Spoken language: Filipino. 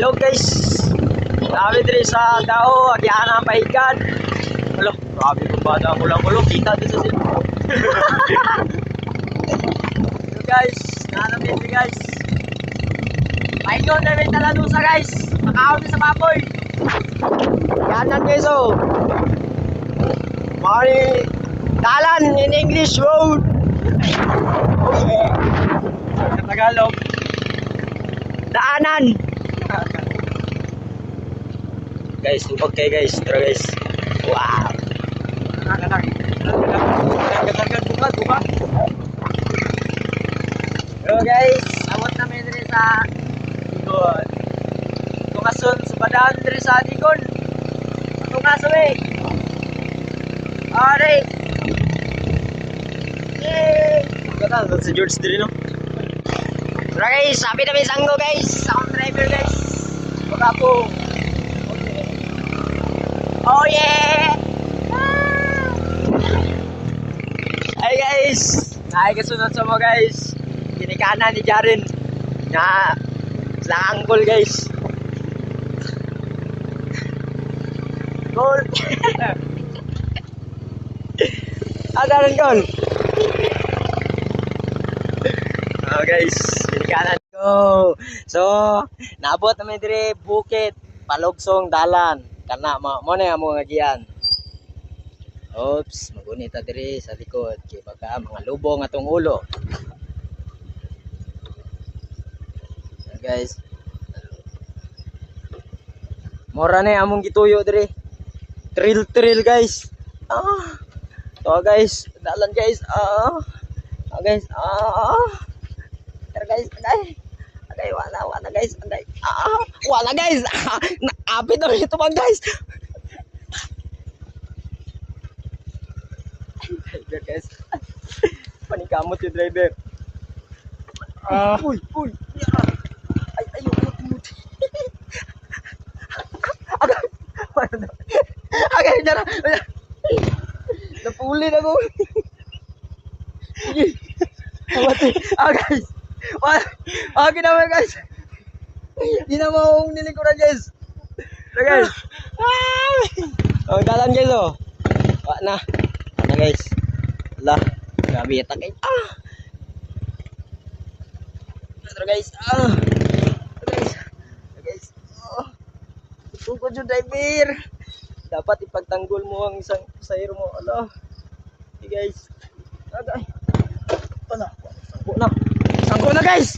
Hello guys. Kami diri sa Dao, agyana ang pahigan. Hello, grabe kung bada ko lang ulo. Kita din sa cellphone. Hello guys, naanamin din guys. Pahigon na may taladusa guys. Makaon sa baboy. Yanan guys oh. Mari dalan in English road. Okay. Sa Tagalog. Daanan. Guys, upag kayo guys. Tara guys. Wow. Buka. Hello guys. Awat na may diri sa Digon. Tungason sa badaan diri sa Digon. Tungason eh. Alright. Yay! Kata si George diri no. Tara guys, sabi na may sanggo guys. Sound driver guys. Baka po. Okay. Oh yeah! Hi guys! Nakikasunod sa mo guys. Kinikana ni Jaren. Na sa angkol guys. Goal! Adaran goal! Oh guys, pinikanan ko. So, naabot namin dire bukit, palugsong dalan. Kana mo na mo nga giyan. Oops, magunita dire sa likod kay baka mga lubong atong ulo. So, guys. Mora na among gituyo dire. Trail guys. So guys, dalan guys. Guys. Agay, wala guys. Agay. Wala guys. Naapit na ito man guys. Driver guys. Panikamot yung driver. Uy. Ay, umut. Agay, dara. Napuli na ko. Sige. Guys. Ginawa guys. Ginawa akong nilikuran guys. So guys. Dalan guys oh. Na guys. Ala. Grabe yata guys. Ito guys. Guys. Tungkol yung driver. Dapat ipagtanggol mo ang isang pasahero mo. Ala. Okay guys. Agay. Sangko na guys.